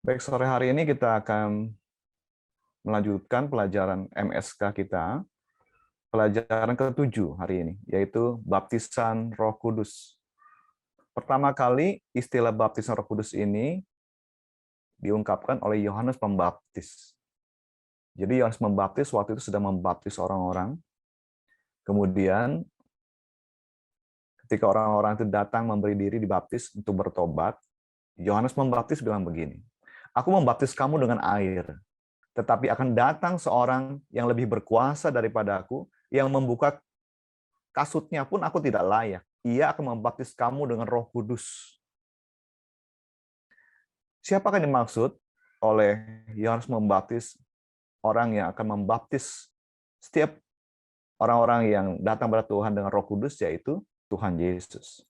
Baik, sore hari ini kita akan melanjutkan pelajaran MSK kita, pelajaran ke-7 hari ini, yaitu baptisan Roh Kudus. Pertama kali istilah baptisan Roh Kudus ini diungkapkan oleh Yohanes Pembaptis. Jadi Yohanes Pembaptis waktu itu sedang membaptis orang-orang. Kemudian ketika orang-orang itu datang memberi diri dibaptis untuk bertobat, Yohanes Pembaptis bilang begini, "Aku membaptis kamu dengan air, tetapi akan datang seorang yang lebih berkuasa daripada aku, yang membuka kasutnya pun aku tidak layak. Ia akan membaptis kamu dengan Roh Kudus." Siapakah yang dimaksud oleh Yohanes Membaptis? Orang yang akan membaptis setiap orang-orang yang datang pada Tuhan dengan Roh Kudus, yaitu Tuhan Yesus.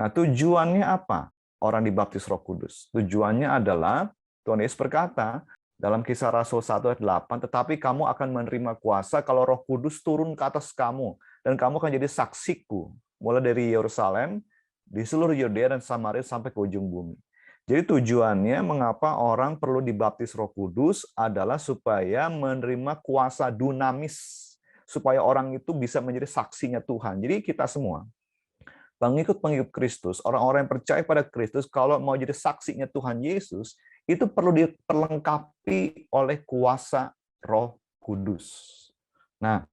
Nah, tujuannya apa orang dibaptis Roh Kudus? Tujuannya adalah, Tuhan Yesus berkata dalam Kisah Rasul 1 ayat 8, "Tetapi kamu akan menerima kuasa kalau Roh Kudus turun ke atas kamu, dan kamu akan jadi saksiku, mulai dari Yerusalem, di seluruh Yudea dan Samaria sampai ke ujung bumi." Jadi tujuannya mengapa orang perlu dibaptis Roh Kudus adalah supaya menerima kuasa dunamis, supaya orang itu bisa menjadi saksinya Tuhan. Jadi kita semua, pengikut-pengikut Kristus, orang-orang yang percaya pada Kristus, kalau mau jadi saksinya Tuhan Yesus, itu perlu diperlengkapi oleh kuasa Roh Kudus. Nah,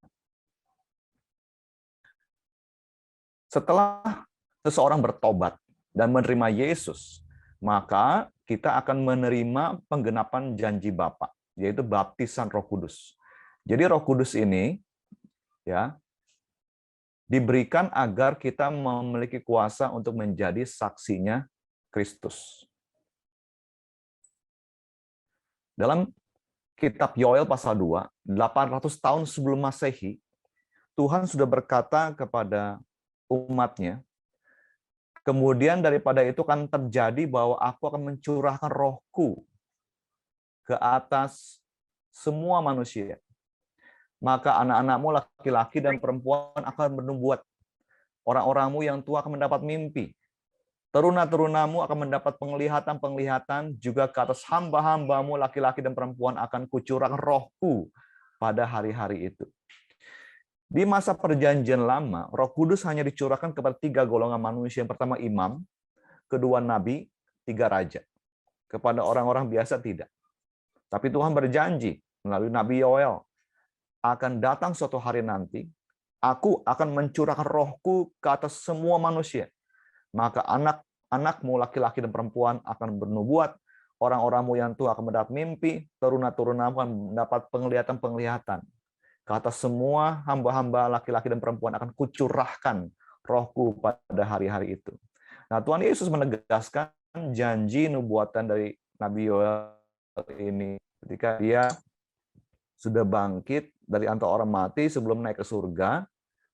setelah seseorang bertobat dan menerima Yesus, maka kita akan menerima penggenapan janji Bapa, yaitu baptisan Roh Kudus. Jadi Roh Kudus ini ya diberikan agar kita memiliki kuasa untuk menjadi saksinya Kristus. Dalam kitab Yoel pasal 2, 800 tahun sebelum Masehi, Tuhan sudah berkata kepada umatnya, "Kemudian daripada itu kan terjadi bahwa aku akan mencurahkan rohku ke atas semua manusia. Maka anak-anakmu laki-laki dan perempuan akan bernubuat. Orang-orangmu yang tua akan mendapat mimpi. Teruna-terunamu akan mendapat penglihatan-penglihatan, juga ke atas hamba-hambamu laki-laki dan perempuan akan kucurahkan rohku pada hari-hari itu." Di masa perjanjian lama, Roh Kudus hanya dicurahkan kepada 3 golongan manusia. Yang pertama imam, kedua nabi, 3 raja. Kepada orang-orang biasa tidak. Tapi Tuhan berjanji melalui Nabi Yoel, akan datang suatu hari nanti, aku akan mencurahkan rohku ke atas semua manusia. Maka anak-anakmu laki-laki dan perempuan akan bernubuat, orang-orangmu yang tua akan mendapat mimpi, teruna-terunamu akan mendapat penglihatan-penglihatan. Ke atas semua hamba-hamba laki-laki dan perempuan akan kucurahkan rohku pada hari-hari itu. Nah, Tuhan Yesus menegaskan janji nubuatan dari Nabi Yoel ini ketika dia sudah bangkit dari antara orang mati sebelum naik ke surga.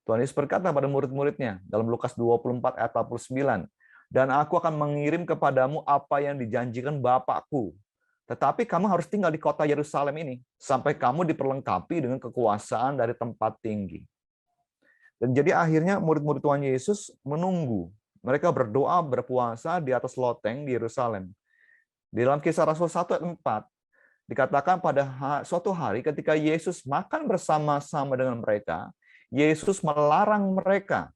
Tuhan Yesus berkata pada murid-muridnya dalam Lukas 24 ayat 49, "Dan aku akan mengirim kepadamu apa yang dijanjikan Bapakku. Tetapi kamu harus tinggal di kota Yerusalem ini sampai kamu diperlengkapi dengan kekuasaan dari tempat tinggi." Dan jadi akhirnya murid-murid Tuhan Yesus menunggu. Mereka berdoa, berpuasa di atas loteng di Yerusalem. Di dalam Kisah Rasul 1 ayat 4, dikatakan pada suatu hari ketika Yesus makan bersama-sama dengan mereka, Yesus melarang mereka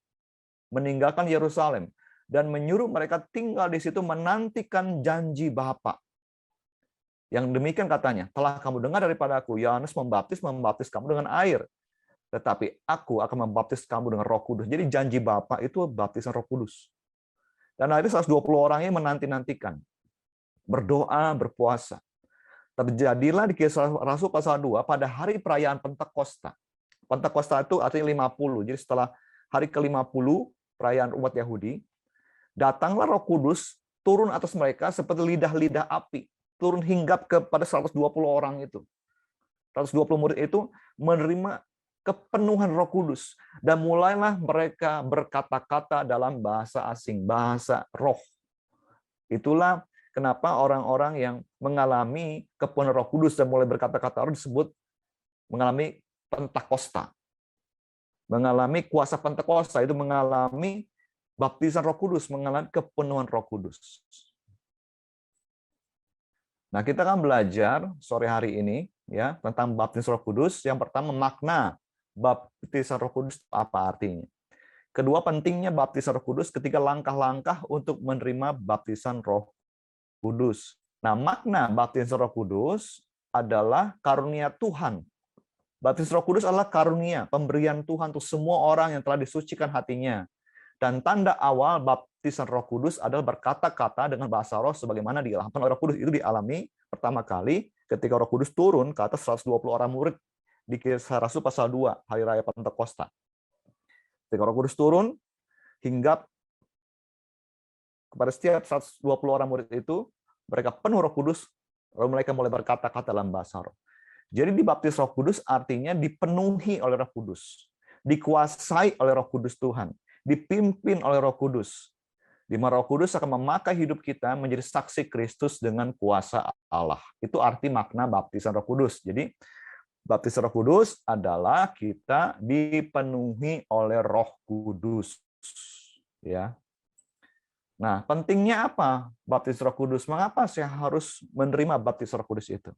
meninggalkan Yerusalem dan menyuruh mereka tinggal di situ menantikan janji Bapa. Yang demikian katanya, "Telah kamu dengar daripada aku, Yohanes membaptis kamu dengan air. Tetapi aku akan membaptis kamu dengan Roh Kudus." Jadi janji Bapa itu baptisan Roh Kudus. Dan akhirnya 120 orangnya menanti-nantikan. Berdoa, berpuasa. Terjadilah di Kisah Rasul pasal 2 pada hari perayaan Pentakosta. Pentakosta itu artinya 50. Jadi setelah hari ke-50 perayaan umat Yahudi, datanglah Roh Kudus turun atas mereka seperti lidah-lidah api. Turun hinggap kepada 120 orang itu. 120 murid itu menerima kepenuhan Roh Kudus. Dan mulailah mereka berkata-kata dalam bahasa asing, bahasa roh. Itulah kenapa orang-orang yang mengalami kepenuhan Roh Kudus dan mulai berkata-kata roh disebut mengalami Pentakosta. Mengalami kuasa Pentakosta, itu mengalami baptisan Roh Kudus, mengalami kepenuhan Roh Kudus. Nah, kita akan belajar sore hari ini ya tentang baptisan Roh Kudus. Yang pertama, makna baptisan Roh Kudus apa artinya. Kedua, pentingnya baptisan Roh Kudus ketika langkah-langkah untuk menerima baptisan Roh Kudus. Nah, makna baptisan Roh Kudus adalah karunia Tuhan. Baptisan Roh Kudus adalah karunia, pemberian Tuhan untuk semua orang yang telah disucikan hatinya. Dan tanda awal baptisan Roh Kudus adalah berkata-kata dengan bahasa roh sebagaimana diilhamkan oleh Roh Kudus. Itu dialami pertama kali ketika Roh Kudus turun ke atas 120 orang murid di Kisah Rasul pasal 2, hari raya Pentakosta. Ketika Roh Kudus turun hingga kepada setiap 120 orang murid itu, mereka penuh Roh Kudus, lalu mereka mulai berkata-kata dalam bahasa roh. Jadi dibaptis Roh Kudus artinya dipenuhi oleh Roh Kudus, dikuasai oleh Roh Kudus Tuhan, dipimpin oleh Roh Kudus. Di mana Roh Kudus akan memakai hidup kita menjadi saksi Kristus dengan kuasa Allah. Itu arti makna baptisan Roh Kudus. Jadi baptisan Roh Kudus adalah kita dipenuhi oleh Roh Kudus. Ya. Nah, pentingnya apa baptisan Roh Kudus? Mengapa saya harus menerima baptisan Roh Kudus itu?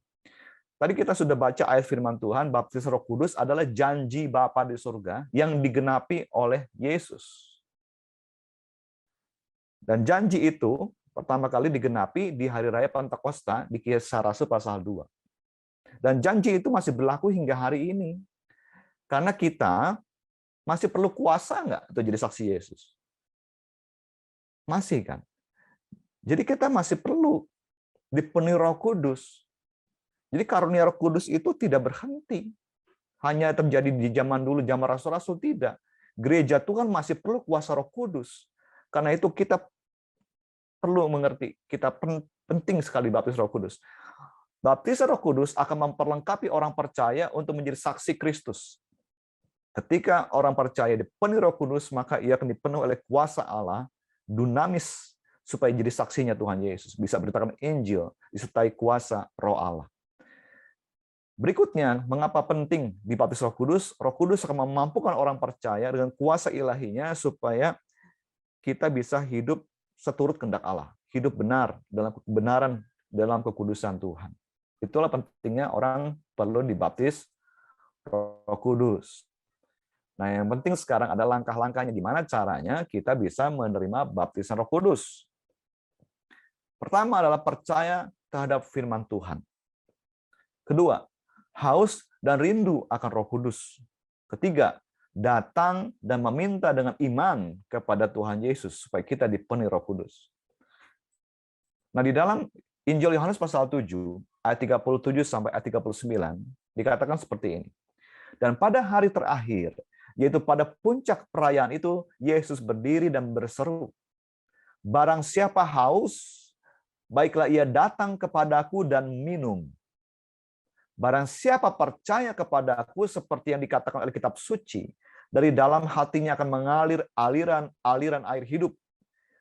Tadi kita sudah baca ayat firman Tuhan, baptisan Roh Kudus adalah janji Bapa di surga yang digenapi oleh Yesus. Dan janji itu pertama kali digenapi di hari raya Pentakosta di Kisah Rasul pasal 2. Dan janji itu masih berlaku hingga hari ini. Karena kita masih perlu kuasa nggak untuk jadi saksi Yesus? Masih kan? Jadi kita masih perlu dipenuhi Roh Kudus. Jadi karunia Roh Kudus itu tidak berhenti. Hanya terjadi di zaman dulu, zaman Rasul-Rasul, tidak. Gereja Tuhan masih perlu kuasa Roh Kudus. Karena itu kita perlu mengerti, kita penting sekali baptis Roh Kudus. Baptisan Roh Kudus akan memperlengkapi orang percaya untuk menjadi saksi Kristus. Ketika orang percaya dipenuhi Roh Kudus, maka ia akan dipenuhi oleh kuasa Allah, dunamis, supaya jadi saksinya Tuhan Yesus. Bisa beritakan Injil, disertai kuasa Roh Allah. Berikutnya, mengapa penting dibaptis Roh Kudus? Roh Kudus akan memampukan orang percaya dengan kuasa ilahinya supaya kita bisa hidup seturut kehendak Allah, hidup benar dalam kebenaran, dalam kekudusan Tuhan. Itulah pentingnya orang perlu dibaptis Roh Kudus. Nah, yang penting sekarang ada langkah-langkahnya, gimana caranya kita bisa menerima baptisan Roh Kudus. Pertama adalah percaya terhadap firman Tuhan. Kedua, haus dan rindu akan Roh Kudus. Ketiga, datang dan meminta dengan iman kepada Tuhan Yesus supaya kita dipenuhi Roh Kudus. Nah, di dalam Injil Yohanes pasal 7 ayat 37 sampai ayat 39 dikatakan seperti ini. Dan pada hari terakhir, yaitu pada puncak perayaan itu, Yesus berdiri dan berseru, "Barang siapa haus, baiklah ia datang kepadaku dan minum. Barang siapa percaya kepadaku seperti yang dikatakan oleh kitab suci, dari dalam hatinya akan mengalir aliran air hidup."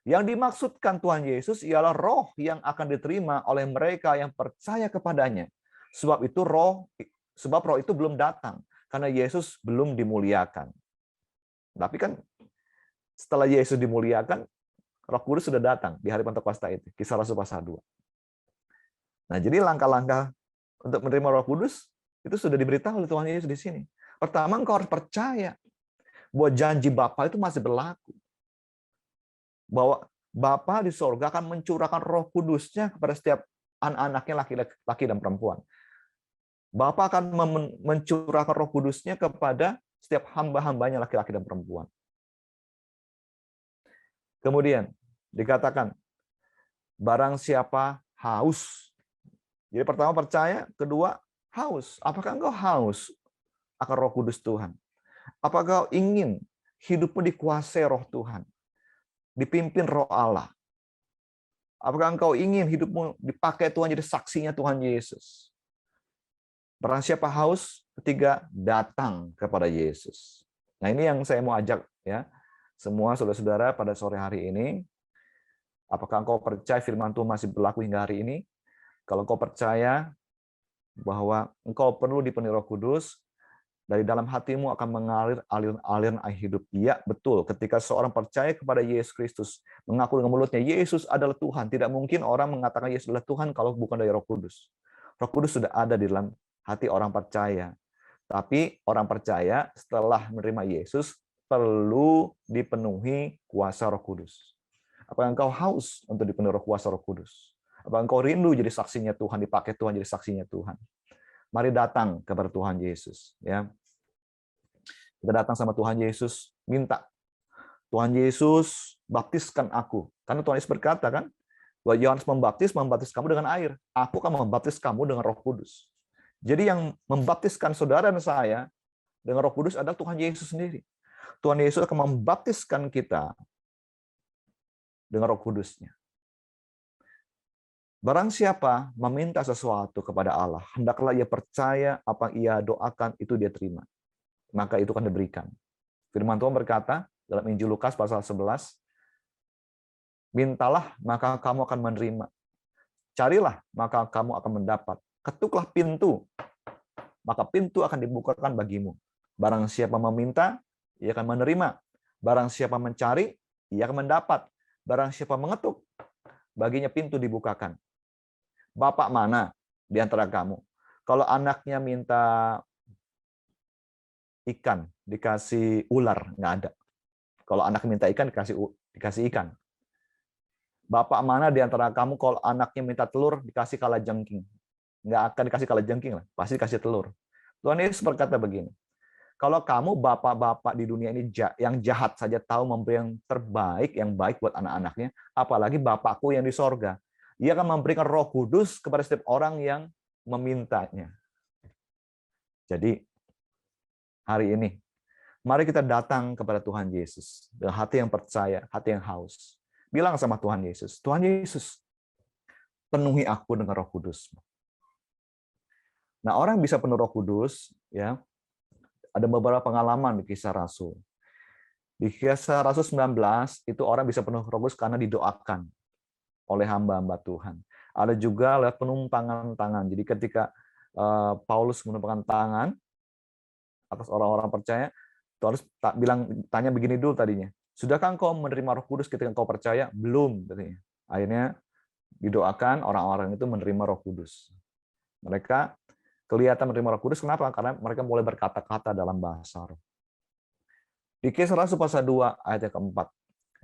Yang dimaksudkan Tuhan Yesus ialah roh yang akan diterima oleh mereka yang percaya kepadanya. Sebab roh itu belum datang karena Yesus belum dimuliakan. Tapi kan setelah Yesus dimuliakan, Roh Kudus sudah datang di hari Pentakosta itu, Kisah Rasul pasal 2. Nah, jadi langkah-langkah untuk menerima Roh Kudus itu sudah diberitahu oleh Tuhan Yesus di sini. Pertama, engkau harus percaya bahwa janji Bapa itu masih berlaku. Bahwa Bapa di sorga akan mencurahkan Roh Kudusnya kepada setiap anak-anaknya, laki-laki dan perempuan. Bapa akan mencurahkan Roh Kudusnya kepada setiap hamba-hambanya, laki-laki dan perempuan. Kemudian dikatakan, barang siapa haus. Jadi pertama percaya, kedua haus. Apakah engkau haus akan Roh Kudus Tuhan? Apakah engkau ingin hidupmu dikuasai Roh Tuhan? Dipimpin Roh Allah. Apakah engkau ingin hidupmu dipakai Tuhan jadi saksinya Tuhan Yesus? Barang siapa haus, ketiga, datang kepada Yesus. Nah, ini yang saya mau ajak ya, semua saudara-saudara pada sore hari ini. Apakah engkau percaya firman Tuhan masih berlaku hingga hari ini? Kalau engkau percaya bahwa engkau perlu dipenuhi Roh Kudus, Dari dalam hatimu akan mengalir aliran air hidup. Iya, betul. Ketika seorang percaya kepada Yesus Kristus, mengaku dengan mulutnya, Yesus adalah Tuhan. Tidak mungkin orang mengatakan Yesus adalah Tuhan kalau bukan dari Roh Kudus. Roh Kudus sudah ada di dalam hati orang percaya. Tapi orang percaya setelah menerima Yesus, perlu dipenuhi kuasa Roh Kudus. Apakah engkau haus untuk dipenuhi kuasa Roh Kudus? Apakah engkau rindu jadi saksinya Tuhan, dipakai Tuhan jadi saksinya Tuhan? Mari datang kepada Tuhan Yesus. Ya, kita datang sama Tuhan Yesus, minta, Tuhan Yesus, baptiskan aku. Karena Tuhan Yesus berkata kan, bahwa Yohanes membaptis kamu dengan air. Aku akan membaptis kamu dengan Roh Kudus. Jadi yang membaptiskan saudara dan saya dengan Roh Kudus adalah Tuhan Yesus sendiri. Tuhan Yesus akan membaptiskan kita dengan Roh Kudus-Nya. Barang siapa meminta sesuatu kepada Allah, hendaklah ia percaya apa yang ia doakan itu dia terima. Maka itu akan diberikan. Firman Tuhan berkata dalam Injil Lukas pasal 11, mintalah maka kamu akan menerima. Carilah maka kamu akan mendapat. Ketuklah pintu, maka pintu akan dibukakan bagimu. Barang siapa meminta, ia akan menerima. Barang siapa mencari, ia akan mendapat. Barang siapa mengetuk, baginya pintu dibukakan. Bapak mana di antara kamu? Kalau anaknya minta ikan, dikasih ular, nggak ada. Kalau anak minta ikan, dikasih ikan. Bapak mana di antara kamu kalau anaknya minta telur, dikasih kalajengking? Nggak akan dikasih kalajengking lah, pasti dikasih telur. Tuhan Yesus berkata begini, kalau kamu bapak-bapak di dunia ini yang jahat saja tahu memberi yang terbaik, yang baik buat anak-anaknya, apalagi Bapakku yang di sorga. Ia akan memberikan Roh Kudus kepada setiap orang yang memintanya. Jadi, hari ini, mari kita datang kepada Tuhan Yesus dengan hati yang percaya, hati yang haus. Bilang sama Tuhan Yesus, penuhi aku dengan Roh Kudus. Nah, orang bisa penuh Roh Kudus, ya. Ada beberapa pengalaman di Kisah Rasul. Di Kisah Rasul 19, itu orang bisa penuh Roh Kudus karena didoakan oleh hamba-hamba Tuhan. Ada juga lewat penumpangan tangan. Jadi ketika Paulus menumpangkan tangan atas orang-orang percaya, Paulus tanya begini dulu tadinya. Sudahkah engkau menerima Roh Kudus ketika engkau percaya? Belum, katanya. Akhirnya didoakan orang-orang itu menerima Roh Kudus. Mereka kelihatan menerima Roh Kudus, kenapa? Karena mereka mulai berkata-kata dalam bahasa roh. Di Kisah Rasul pasal 2 ayat yang keempat,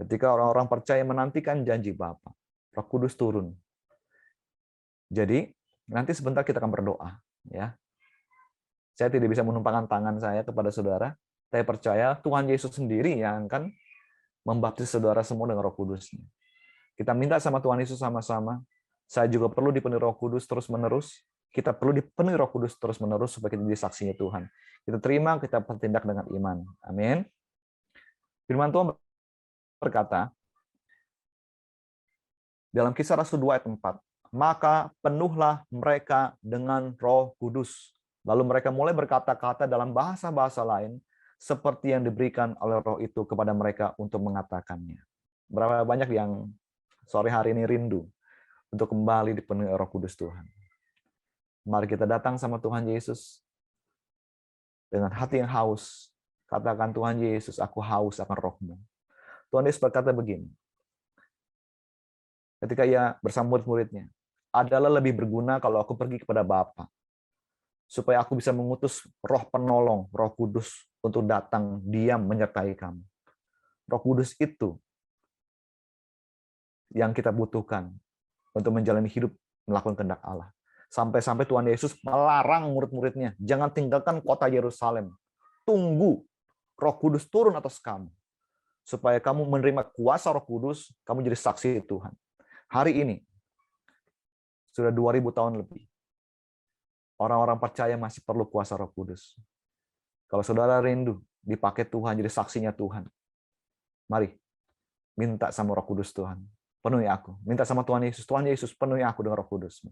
ketika orang-orang percaya menantikan janji Bapa, Roh Kudus turun. Jadi, nanti sebentar kita akan berdoa. Ya. Saya tidak bisa menumpangkan tangan saya kepada saudara. Saya percaya Tuhan Yesus sendiri yang akan membaptis saudara semua dengan Roh Kudus-Nya. Kita minta sama Tuhan Yesus sama-sama. Saya juga perlu dipenuhi Roh Kudus terus-menerus. Kita perlu dipenuhi Roh Kudus terus-menerus supaya kita jadi saksinya Tuhan. Kita terima, kita bertindak dengan iman. Amin. Firman Tuhan berkata, dalam Kisah Rasul 2 ayat 4, maka penuhlah mereka dengan Roh Kudus. Lalu mereka mulai berkata-kata dalam bahasa-bahasa lain, seperti yang diberikan oleh Roh itu kepada mereka untuk mengatakannya. Berapa banyak yang sore hari ini rindu untuk kembali dipenuhi Roh Kudus Tuhan. Mari kita datang sama Tuhan Yesus dengan hati yang haus. Katakan, Tuhan Yesus, aku haus akan Roh-Mu. Tuhan Yesus berkata begini, ketika ia bersama murid-muridnya, adalah lebih berguna kalau aku pergi kepada Bapa, supaya aku bisa mengutus Roh penolong, Roh Kudus, untuk datang diam menyertai kamu. Roh Kudus itu yang kita butuhkan untuk menjalani hidup melakukan kehendak Allah. Sampai-sampai Tuhan Yesus melarang murid-muridnya, jangan tinggalkan kota Yerusalem. Tunggu Roh Kudus turun atas kamu. Supaya kamu menerima kuasa Roh Kudus, kamu jadi saksi Tuhan. Hari ini, sudah 2000 tahun lebih, orang-orang percaya masih perlu kuasa Roh Kudus. Kalau saudara rindu dipakai Tuhan jadi saksinya Tuhan, mari minta sama Roh Kudus Tuhan. Penuhi aku. Minta sama Tuhan Yesus penuhi aku dengan Roh Kudus.